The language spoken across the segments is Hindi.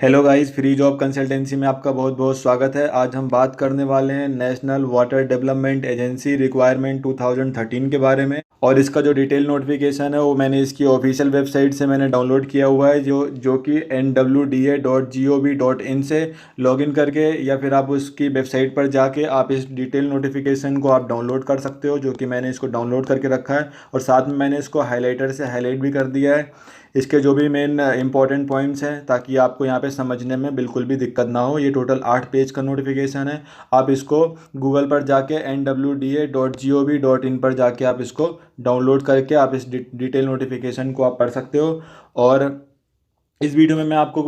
Hello guys, free job consultancy में आपका बहुत बहुत स्वागत है। आज हम बात करने वाले हैं national water development agency requirement 2013 के बारे में। और इसका जो डिटेल नोटिफिकेशन है वो मैंने इसकी ऑफिशियल वेबसाइट से मैंने डाउनलोड किया हुआ है, जो कि nwda.gov.in से लॉगिन करके या फिर आप उसकी वेबसाइट पर जाके आप इस डिटेल नोटिफिकेशन को आप डाउनलोड कर सकते हो, जो कि मैंने इसको डाउनलोड करके रखा है। और साथ में मैंने इसको हाईलाइटर से हाईलाइट भी कर दिया है, इसके जो भी मेन इंपॉर्टेंट पॉइंट्स हैं, ताकि आपको यहाँ पे समझने में बिल्कुल भी दिक्कत ना हो। ये टोटल 8 पेज का नोटिफिकेशन है। आप इसको गूगल पर जाके nwda.gov.in पर जाके आप इसको डाउनलोड करके आप इस डिटेल नोटिफिकेशन को आप पढ़ सकते हो। और इस वीडियो में मैं आपको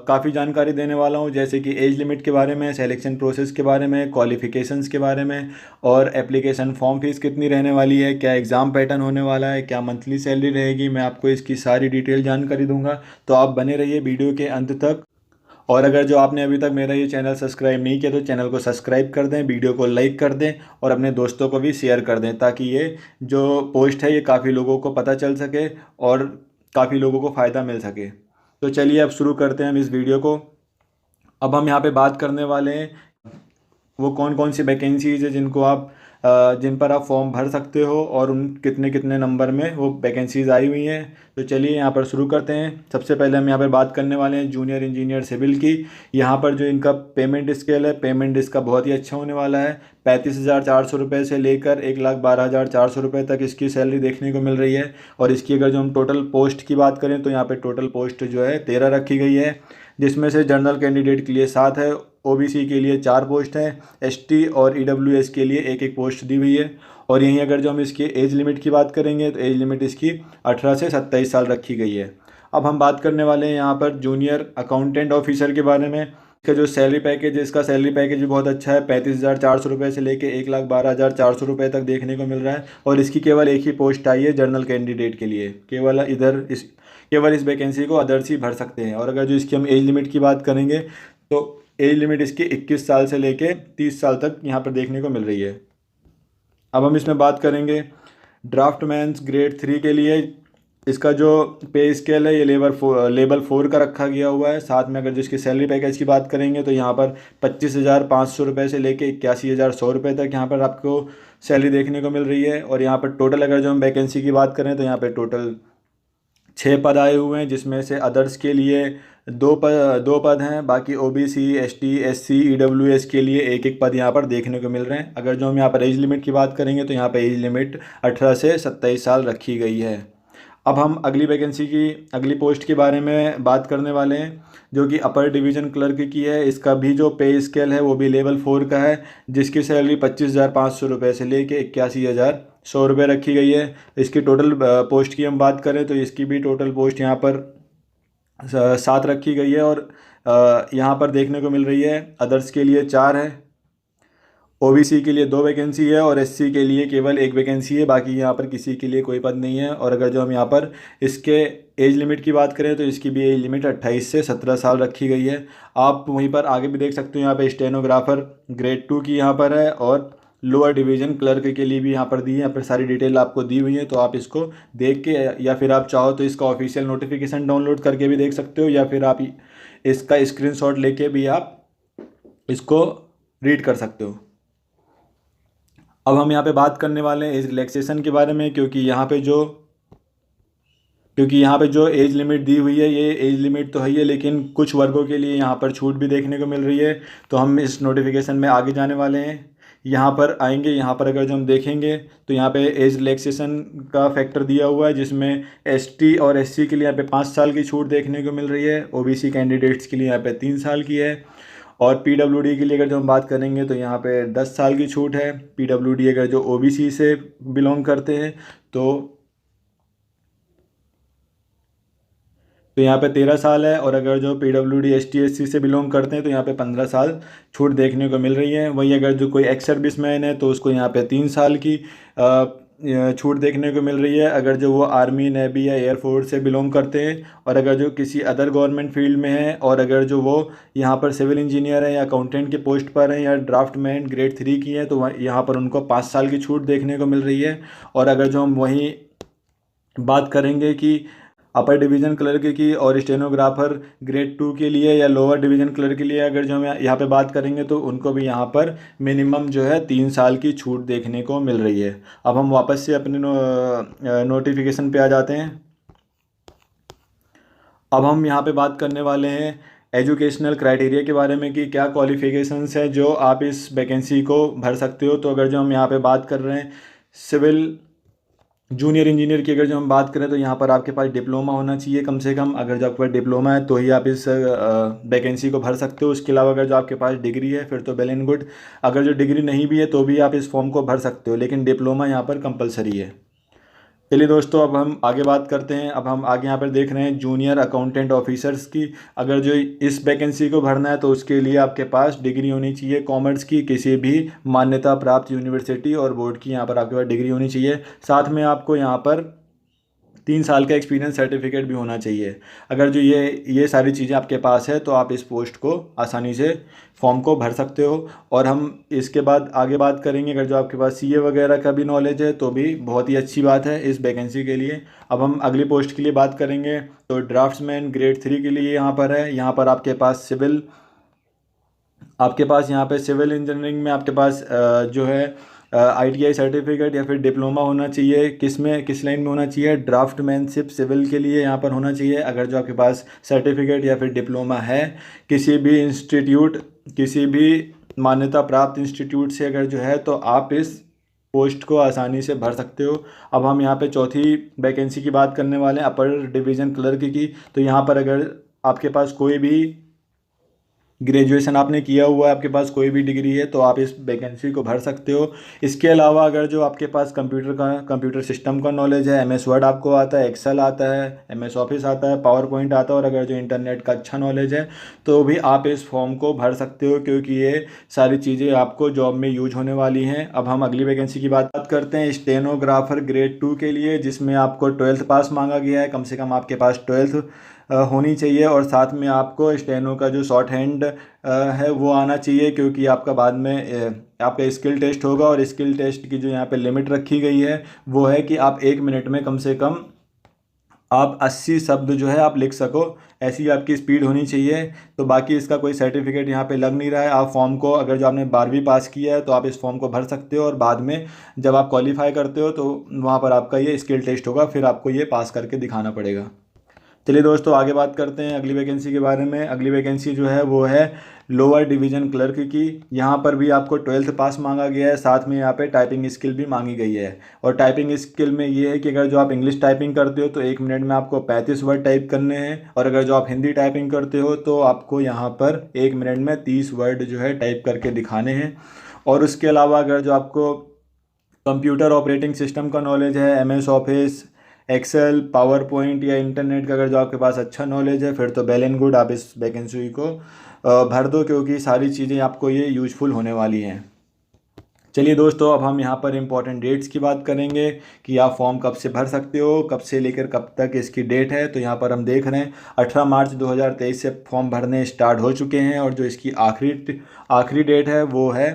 काफ़ी जानकारी देने वाला हूँ, जैसे कि एज लिमिट के बारे में, सिलेक्शन प्रोसेस के बारे में, क्वालिफ़िकेशंस के बारे में, और एप्लीकेशन फॉर्म फीस कितनी रहने वाली है, क्या एग्ज़ाम पैटर्न होने वाला है, क्या मंथली सैलरी रहेगी। मैं आपको इसकी सारी डिटेल जानकारी दूंगा, तो आप बने रहिए वीडियो के अंत तक। और अगर जो आपने अभी तक मेरा ये चैनल सब्सक्राइब नहीं किया तो चैनल को सब्सक्राइब कर दें, वीडियो को लाइक कर दें और अपने दोस्तों को भी शेयर कर दें, ताकि ये जो पोस्ट है ये काफ़ी लोगों को पता चल सके और काफ़ी लोगों को फ़ायदा मिल सके। तो चलिए अब शुरू करते हैं हम इस वीडियो को। अब हम यहाँ पे बात करने वाले हैं वो कौन कौन सी वैकेंसीज है जिन पर आप फॉर्म भर सकते हो और उन कितने कितने नंबर में वो वैकेंसीज आई हुई हैं। तो चलिए यहाँ पर शुरू करते हैं। सबसे पहले हम यहाँ पर बात करने वाले हैं जूनियर इंजीनियर सिविल की। यहाँ पर जो इनका पेमेंट स्केल है, पेमेंट इसका बहुत ही अच्छा होने वाला है। 35,400 रुपये से लेकर 1,12,400 रुपये तक इसकी सैलरी देखने को मिल रही है। और इसकी अगर जो हम टोटल पोस्ट की बात करें तो यहाँ पर टोटल पोस्ट जो है 13 रखी गई है, जिसमें से जनरल कैंडिडेट के लिए 7 है, ओबीसी के लिए 4 पोस्ट हैं, एसटी और ईडब्ल्यूएस के लिए एक एक पोस्ट दी हुई है। और यहीं अगर जो हम इसकी एज लिमिट की बात करेंगे तो एज लिमिट इसकी 18 से 27 साल रखी गई है। अब हम बात करने वाले हैं यहाँ पर जूनियर अकाउंटेंट ऑफिसर के बारे में। इसका जो सैलरी पैकेज है, इसका सैलरी पैकेज भी बहुत अच्छा है। 35,400 रुपये से लेकर 1,12,400 रुपये तक देखने को मिल रहा है। और इसकी केवल एक ही पोस्ट आई है जनरल कैंडिडेट के लिए। केवल इस वैकेंसी को अदर्स ही भर सकते हैं। और अगर जो इसकी हम एज लिमिट की बात करेंगे तो एज लिमिट इसकी 21 साल से लेके 30 साल तक यहाँ पर देखने को मिल रही है। अब हम इसमें बात करेंगे ड्राफ्टमैन्स ग्रेड 3 के लिए। इसका जो पे स्केल है ये लेवल 4 का रखा गया हुआ है। साथ में अगर जिसकी सैलरी पैकेज की बात करेंगे तो यहाँ पर 25,500 रुपये से लेके 81,100 रुपये तक यहाँ पर आपको सैलरी देखने को मिल रही है। और यहाँ पर टोटल अगर जो हम वैकेंसी की बात करें तो यहाँ पर टोटल 6 पद आए हुए हैं, जिसमें से अदर्स के लिए दो पद हैं। बाकी ओबीसी, एसटी, एससी, ईडब्ल्यूएस के लिए एक एक पद यहाँ पर देखने को मिल रहे हैं। अगर जो हम यहाँ पर एज लिमिट की बात करेंगे तो यहाँ पर एज लिमिट 18 से 27 साल रखी गई है। अब हम अगली पोस्ट के बारे में बात करने वाले हैं, जो कि अपर डिवीज़न क्लर्क की है। इसका भी जो पे स्केल है वो भी लेवल 4 का है, जिसकी सैलरी 25,500 रुपये से लेके 81,100 रुपये रखी गई है। इसकी टोटल पोस्ट की हम बात करें तो इसकी भी टोटल पोस्ट यहाँ पर 7 रखी गई है। और यहाँ पर देखने को मिल रही है अदर्स के लिए 4 है, ओबीसी के लिए 2 वैकेंसी है और एससी के लिए केवल 1 वैकेंसी है। बाकी यहाँ पर किसी के लिए कोई पद नहीं है। और अगर जो हम यहाँ पर इसके एज लिमिट की बात करें तो इसकी भी एज लिमिट 28 से 17 साल रखी गई है। आप वहीं पर आगे भी देख सकते हो, यहाँ पर स्टेनोग्राफर ग्रेड 2 की यहाँ पर है और लोअर डिवीज़न क्लर्क के लिए भी यहाँ पर दी है। यहाँ पर सारी डिटेल आपको दी हुई है, तो आप इसको देख के या फिर आप चाहो तो इसका ऑफिशियल नोटिफिकेशन डाउनलोड करके भी देख सकते हो, या फिर आप इसका स्क्रीनशॉट लेके भी आप इसको रीड कर सकते हो। अब हम यहाँ पे बात करने वाले हैं एज रिलैक्सेशन के बारे में, क्योंकि यहाँ पे जो एज लिमिट दी हुई है ये एज लिमिट तो है ही है, लेकिन कुछ वर्गों के लिए यहाँ पर छूट भी देखने को मिल रही है। तो हम इस नोटिफिकेशन में आगे जाने वाले हैं, यहाँ पर आएंगे। यहाँ पर अगर जो हम देखेंगे तो यहाँ पे एज रिलैक्सेशन का फैक्टर दिया हुआ है, जिसमें एसटी और एससी के लिए यहाँ पे 5 साल की छूट देखने को मिल रही है, ओबीसी कैंडिडेट्स के लिए यहाँ पे 3 साल की है। और पीडब्ल्यूडी के लिए अगर जो हम बात करेंगे तो यहाँ पे 10 साल की छूट है। पीडब्ल्यूडी अगर जो ओबीसी से बिलोंग करते हैं तो यहाँ पे 13 साल है। और अगर जो पीडब्ल्यूडी एसटी एससी से बिलोंग करते हैं तो यहाँ पे 15 साल छूट देखने को मिल रही है। वहीं अगर जो कोई एक्स सर्विसमैन है तो उसको यहाँ पे 3 साल की छूट देखने को मिल रही है, अगर जो वो आर्मी, नेवी या एयरफोर्स से बिलोंग करते हैं। और अगर जो किसी अदर गवर्नमेंट फील्ड में है और अगर जो वो यहाँ पर सिविल इंजीनियर है या अकाउंटेंट के पोस्ट पर हैं या ड्राफ्टमैन ग्रेड 3 की है तो यहाँ पर उनको 5 साल की छूट देखने को मिल रही है। और अगर जो हम वहीं बात करेंगे कि अपर डिवीज़न क्लर्क की और स्टेनोग्राफर ग्रेड 2 के लिए या लोअर डिवीज़न क्लर्क के लिए अगर जो हम यहाँ पे बात करेंगे तो उनको भी यहाँ पर मिनिमम जो है 3 साल की छूट देखने को मिल रही है। अब हम वापस से अपने नोटिफिकेशन पे आ जाते हैं। अब हम यहाँ पे बात करने वाले हैं एजुकेशनल क्राइटेरिया के बारे में कि क्या क्वालिफ़िकेशंस है जो आप इस वैकेंसी को भर सकते हो। तो अगर जो हम यहाँ पे बात कर रहे हैं सिविल जूनियर इंजीनियर की अगर जो हम बात करें तो यहाँ पर आपके पास डिप्लोमा होना चाहिए कम से कम। अगर जो आपके पास डिप्लोमा है तो ही आप इस वैकेंसी को भर सकते हो। उसके अलावा अगर जो आपके पास डिग्री है फिर तो वेल एंड गुड। अगर जो डिग्री नहीं भी है तो भी आप इस फॉर्म को भर सकते हो, लेकिन डिप्लोमा यहाँ पर कंपलसरी है। चलिए दोस्तों, अब हम आगे बात करते हैं। अब हम आगे यहाँ पर देख रहे हैं जूनियर अकाउंटेंट ऑफिसर्स की। अगर जो इस वैकेंसी को भरना है तो उसके लिए आपके पास डिग्री होनी चाहिए कॉमर्स की, किसी भी मान्यता प्राप्त यूनिवर्सिटी और बोर्ड की यहाँ पर आपके पास डिग्री होनी चाहिए। साथ में आपको यहाँ पर 3 साल का एक्सपीरियंस सर्टिफिकेट भी होना चाहिए। अगर जो ये सारी चीज़ें आपके पास है तो आप इस पोस्ट को आसानी से फॉर्म को भर सकते हो। और हम इसके बाद आगे बात करेंगे, अगर जो आपके पास सीए वगैरह का भी नॉलेज है तो भी बहुत ही अच्छी बात है इस वैकेंसी के लिए। अब हम अगली पोस्ट के लिए बात करेंगे तो ड्राफ्ट्समैन ग्रेड 3 के लिए यहाँ पर है। यहाँ पर आपके पास यहाँ पे सिविल इंजीनियरिंग में आपके पास जो है ITI सर्टिफिकेट या फिर डिप्लोमा होना चाहिए। किस लाइन में होना चाहिए? ड्राफ्टमैनशिप सिविल के लिए यहाँ पर होना चाहिए। अगर जो आपके पास सर्टिफिकेट या फिर डिप्लोमा है किसी भी मान्यता प्राप्त इंस्टीट्यूट से अगर जो है तो आप इस पोस्ट को आसानी से भर सकते हो। अब हम यहाँ पे चौथी वैकेंसी की बात करने वाले हैं अपर डिवीज़न क्लर्क की। तो यहाँ पर अगर आपके पास कोई भी ग्रेजुएशन आपने किया हुआ है, आपके पास कोई भी डिग्री है तो आप इस वैकेंसी को भर सकते हो। इसके अलावा अगर जो आपके पास कंप्यूटर सिस्टम का नॉलेज है, MS वर्ड आपको आता है, एक्सेल आता है, MS ऑफिस आता है, पावर पॉइंट आता है और अगर जो इंटरनेट का अच्छा नॉलेज है तो भी आप इस फॉर्म को भर सकते हो, क्योंकि ये सारी चीज़ें आपको जॉब में यूज होने वाली हैं। अब हम अगली वैकेंसी की बात करते हैं स्टेनोग्राफर ग्रेड 2 के लिए, जिसमें आपको 12th पास मांगा गया है। कम से कम आपके पास 12th होनी चाहिए और साथ में आपको स्टेनो का जो शॉर्ट हैंड है वो आना चाहिए, क्योंकि आपका बाद में आपका स्किल टेस्ट होगा और स्किल टेस्ट की जो यहाँ पे लिमिट रखी गई है वो है कि आप 1 मिनट में कम से कम आप 80 शब्द जो है आप लिख सको, ऐसी आपकी स्पीड होनी चाहिए। तो बाकी इसका कोई सर्टिफिकेट यहाँ पे लग नहीं रहा है। आप फॉर्म को अगर जो आपने 12वीं पास किया है तो आप इस फॉर्म को भर सकते हो और बाद में जब आप क्वालिफाई करते हो तो वहाँ पर आपका ये स्किल टेस्ट होगा, फिर आपको ये पास करके दिखाना पड़ेगा। चलिए दोस्तों, आगे बात करते हैं अगली वैकेंसी के बारे में। अगली वैकेंसी जो है वो है लोअर डिवीज़न क्लर्क की। यहाँ पर भी आपको 12th पास मांगा गया है, साथ में यहाँ पे टाइपिंग स्किल भी मांगी गई है। और टाइपिंग स्किल में ये है कि अगर जो आप इंग्लिश टाइपिंग करते हो तो 1 मिनट में आपको 35 वर्ड टाइप करने हैं और अगर जो आप हिंदी टाइपिंग करते हो तो आपको यहाँ पर 1 मिनट में 30 वर्ड जो है टाइप करके दिखाने हैं। और उसके अलावा अगर जो आपको कंप्यूटर ऑपरेटिंग सिस्टम का नॉलेज है, MS office, excel, PowerPoint या इंटरनेट का अगर जो आपके पास अच्छा नॉलेज है फिर तो वेल एंड गुड, आप इस वैकेंसी को भर दो, क्योंकि सारी चीज़ें आपको ये यूजफुल होने वाली हैं। चलिए दोस्तों, अब हम यहाँ पर इम्पॉर्टेंट डेट्स की बात करेंगे कि आप फॉर्म कब से भर सकते हो, कब से लेकर कब तक इसकी डेट है। तो यहाँ पर हम देख रहे हैं 18 मार्च 2023 से फॉर्म भरने स्टार्ट हो चुके हैं और जो इसकी आखिरी डेट है वो है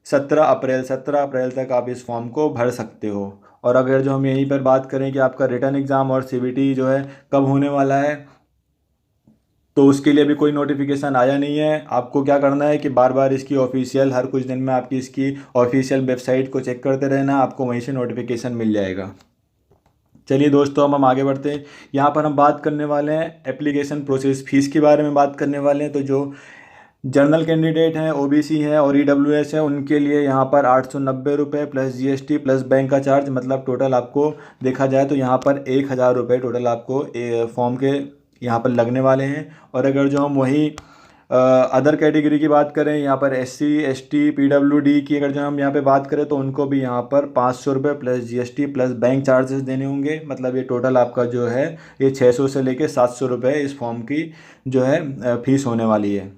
17 अप्रैल तक आप इस फॉर्म को भर सकते हो। और अगर जो हम यहीं पर बात करें कि आपका रिटर्न एग्ज़ाम और CBT जो है कब होने वाला है, तो उसके लिए भी कोई नोटिफिकेशन आया नहीं है। आपको क्या करना है कि बार बार इसकी ऑफिशियल हर कुछ दिन में आपकी इसकी ऑफिशियल वेबसाइट को चेक करते रहना, आपको वहीं से नोटिफिकेशन मिल जाएगा। चलिए दोस्तों, अब हम आगे बढ़ते हैं। यहाँ पर हम बात करने वाले हैं एप्लीकेशन प्रोसेस फ़ीस के बारे में बात करने वाले हैं। तो जो जनरल कैंडिडेट हैं, OBC हैं और EWS है, उनके लिए यहाँ पर 890 रुपये प्लस GST प्लस बैंक का चार्ज, मतलब टोटल आपको देखा जाए तो यहाँ पर 1000 रुपये टोटल आपको फॉर्म के यहाँ पर लगने वाले हैं। और अगर जो हम वही अदर कैटेगरी की बात करें, यहाँ पर SC ST PWD की अगर जो हम यहाँ पे बात करें तो उनको भी यहाँ पर 500 रुपये plus GST plus bank charges देने होंगे। मतलब ये टोटल आपका जो है ये 600 से लेके 700 रुपये इस फॉर्म की जो है फ़ीस होने वाली है।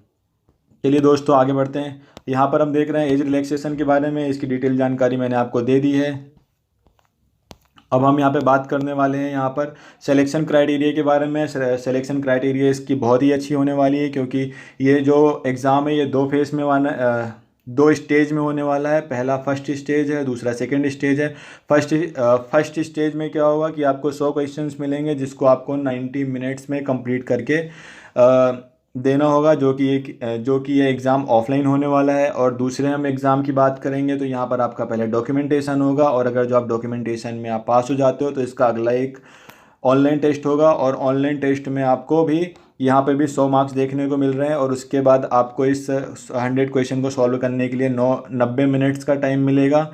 चलिए दोस्तों, आगे बढ़ते हैं। यहाँ पर हम देख रहे हैं एज रिलैक्सेशन के बारे में, इसकी डिटेल जानकारी मैंने आपको दे दी है। अब हम यहाँ पे बात करने वाले हैं यहाँ पर सिलेक्शन क्राइटेरिया के बारे में। सिलेक्शन क्राइटेरिया इसकी बहुत ही अच्छी होने वाली है, क्योंकि ये जो एग्ज़ाम है ये 2 फेज़ में दो स्टेज में होने वाला है। पहला फर्स्ट स्टेज है, दूसरा सेकंड स्टेज है। फर्स्ट स्टेज में क्या होगा कि आपको 100 क्वेश्चंस मिलेंगे जिसको आपको 90 मिनट्स में कंप्लीट करके देना होगा, जो कि ये एग्ज़ाम ऑफलाइन होने वाला है। और दूसरे हम एग्ज़ाम की बात करेंगे तो यहाँ पर आपका पहले डॉक्यूमेंटेशन होगा, और अगर जो आप डॉक्यूमेंटेशन में आप पास हो जाते हो तो इसका अगला एक ऑनलाइन टेस्ट होगा, और ऑनलाइन टेस्ट में आपको भी यहाँ पे भी 100 मार्क्स देखने को मिल रहे हैं। और उसके बाद आपको इस 100 क्वेश्चन को सॉल्व करने के लिए 90 मिनट्स का टाइम मिलेगा।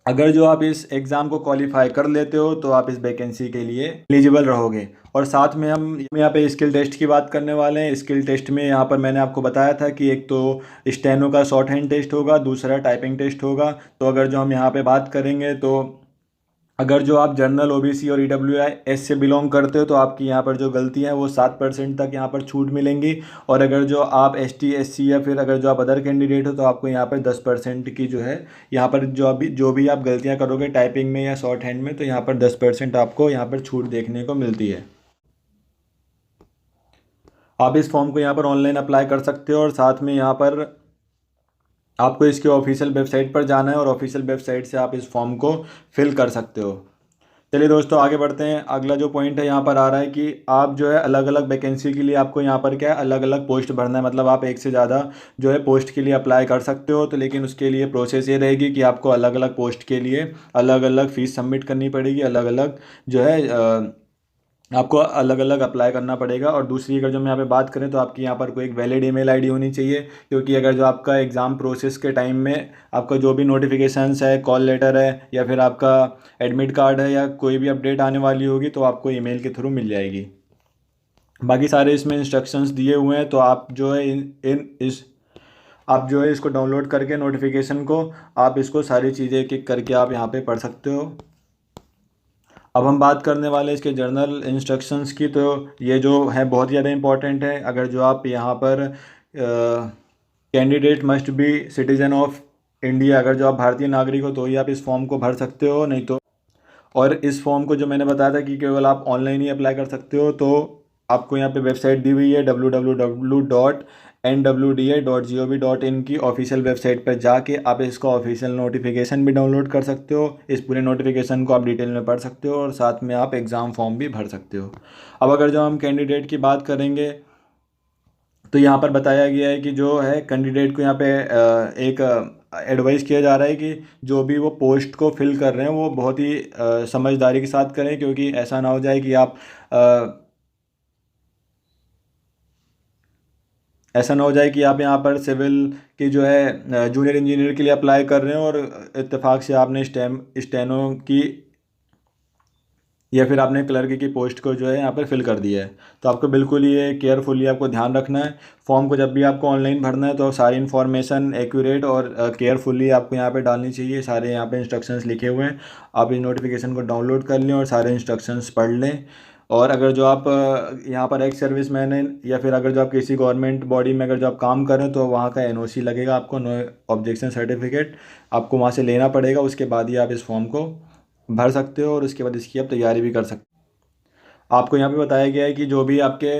अगर जो आप इस एग्ज़ाम को क्वालिफाई कर लेते हो तो आप इस वैकेंसी के लिए एलिजिबल रहोगे। और साथ में हम यहाँ पे स्किल टेस्ट की बात करने वाले हैं। स्किल टेस्ट में यहाँ पर मैंने आपको बताया था कि एक तो स्टेनो का शॉर्ट हैंड टेस्ट होगा, दूसरा टाइपिंग टेस्ट होगा। तो अगर जो हम यहाँ पे बात करेंगे तो अगर जो आप जनरल, ओबीसी और EWS से बिलोंग करते हो तो आपकी यहाँ पर जो गलतियाँ हैं वो 7% तक यहाँ पर छूट मिलेंगी। और अगर जो आप ST SC या फिर अगर जो आप अदर कैंडिडेट हो तो आपको यहाँ पर 10% की जो है यहाँ पर जो भी आप गलतियाँ करोगे टाइपिंग में या शॉर्ट हैंड में, तो यहाँ पर 10% आपको यहाँ पर छूट देखने को मिलती है। आप इस फॉर्म को यहाँ पर ऑनलाइन अप्लाई कर सकते हो, और साथ में यहाँ पर आपको इसके ऑफिशियल वेबसाइट पर जाना है और ऑफिशियल वेबसाइट से आप इस फॉर्म को फिल कर सकते हो। चलिए दोस्तों आगे बढ़ते हैं। अगला जो पॉइंट है यहाँ पर आ रहा है कि आप जो है अलग अलग वैकेंसी के लिए आपको यहाँ पर क्या है अलग अलग पोस्ट भरना है। मतलब आप एक से ज़्यादा जो है पोस्ट के लिए अप्लाई कर सकते हो, तो लेकिन उसके लिए प्रोसेस ये रहेगी कि आपको अलग अलग पोस्ट के लिए अलग अलग फ़ीस सबमिट करनी पड़ेगी, अलग अलग जो है आपको अलग अलग अप्लाई करना पड़ेगा। और दूसरी अगर जो हम यहाँ पे बात करें तो आपकी यहाँ पर कोई एक वैलिड ईमेल आईडी होनी चाहिए, क्योंकि अगर जो आपका एग्ज़ाम प्रोसेस के टाइम में आपका जो भी नोटिफिकेशंस है, कॉल लेटर है या फिर आपका एडमिट कार्ड है या कोई भी अपडेट आने वाली होगी तो आपको ईमेल के थ्रू मिल जाएगी। बाकी सारे इसमें इंस्ट्रक्शंस दिए हुए हैं, तो आप जो है आप जो है इसको डाउनलोड करके नोटिफिकेशन को आप इसको सारी चीज़ें एक एक करके आप यहाँ पर पढ़ सकते हो। अब हम बात करने वाले इसके जर्नल इंस्ट्रक्शंस की, तो ये जो है बहुत ज़्यादा इंपॉर्टेंट है। अगर जो आप यहाँ पर candidate must be citizen of India, अगर जो आप भारतीय नागरिक हो तो ही आप इस फॉर्म को भर सकते हो, नहीं तो। और इस फॉर्म को जो मैंने बताया था कि केवल आप ऑनलाइन ही अप्लाई कर सकते हो, तो आपको यहाँ पे वेबसाइट दी हुई है www.nwda.gov.in की ऑफिशियल वेबसाइट पर जाके आप इसका ऑफिशियल नोटिफिकेशन भी डाउनलोड कर सकते हो। इस पूरे नोटिफिकेशन को आप डिटेल में पढ़ सकते हो और साथ में आप एग्ज़ाम फॉर्म भी भर सकते हो। अब अगर जो हम कैंडिडेट की बात करेंगे तो यहाँ पर बताया गया है कि जो है कैंडिडेट को यहाँ पे एक एडवाइस किया जा रहा है कि जो भी वो पोस्ट को फिल कर रहे हैं वो बहुत ही समझदारी के साथ करें, क्योंकि ऐसा ना हो जाए कि आप ऐसा ना हो जाए कि आप यहाँ पर सिविल की जो है जूनियर इंजीनियर के लिए अप्लाई कर रहे हैं और इत्तेफाक से आपने स्टेनो की या फिर आपने क्लर्क की पोस्ट को जो है यहाँ पर फिल कर दिया है। तो आपको बिल्कुल ये केयरफुली आपको ध्यान रखना है। फॉर्म को जब भी आपको ऑनलाइन भरना है तो सारी इन्फॉर्मेशन एक्यूरेट और केयरफुली आपको यहाँ पे डालनी चाहिए। सारे यहाँ पे इंस्ट्रक्शंस लिखे हुए हैं, आप इस नोटिफिकेशन को डाउनलोड कर लें और सारे इंस्ट्रक्शंस पढ़ लें। और अगर जो आप यहाँ पर एक्स सर्विस मैन है या फिर अगर जो आप किसी गवर्नमेंट बॉडी में अगर जो आप काम कर रहे हो तो वहाँ का NOC लगेगा, आपको नो ऑब्जेक्शन सर्टिफिकेट आपको वहाँ से लेना पड़ेगा। उसके बाद ही आप इस फॉर्म को भर सकते हो और उसके बाद इसकी आप तैयारी भी कर सकते हो। आपको यहाँ पे बताया गया है कि जो भी आपके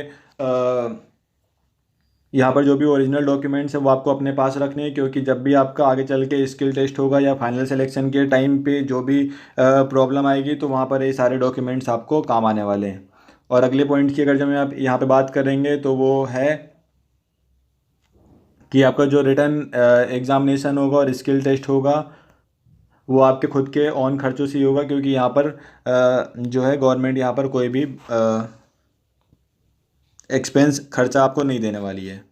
यहाँ पर जो भी ओरिजिनल डॉक्यूमेंट्स हैं वो आपको अपने पास रखने हैं, क्योंकि जब भी आपका आगे चल के स्किल टेस्ट होगा या फाइनल सिलेक्शन के टाइम पे जो भी प्रॉब्लम आएगी तो वहाँ पर ये सारे डॉक्यूमेंट्स आपको काम आने वाले हैं। और अगले पॉइंट की अगर जब आप यहाँ पे बात करेंगे तो वो है कि आपका जो रिटन एग्ज़ामिनेशन होगा और स्किल टेस्ट होगा वो आपके खुद के ऑन खर्चों से ही होगा, क्योंकि यहाँ पर जो है गवर्नमेंट यहाँ पर कोई भी एक्सपेंस खर्चा आपको नहीं देने वाली है।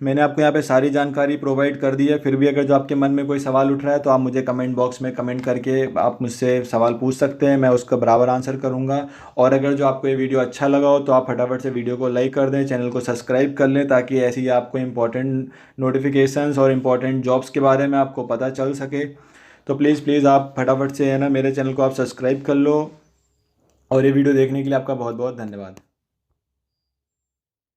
मैंने आपको यहाँ पे सारी जानकारी प्रोवाइड कर दी है। फिर भी अगर जो आपके मन में कोई सवाल उठ रहा है तो आप मुझे कमेंट बॉक्स में कमेंट करके आप मुझसे सवाल पूछ सकते हैं, मैं उसका बराबर आंसर करूँगा। और अगर जो आपको ये वीडियो अच्छा लगा हो तो आप फटाफट से वीडियो को लाइक कर दें, चैनल को सब्सक्राइब कर लें, ताकि ऐसी ही आपको इंपॉर्टेंट नोटिफिकेशंस और इम्पॉर्टेंट जॉब्स के बारे में आपको पता चल सके। तो प्लीज़ आप फटाफट से है ना मेरे चैनल को आप सब्सक्राइब कर लो। और ये वीडियो देखने के लिए आपका बहुत बहुत धन्यवाद।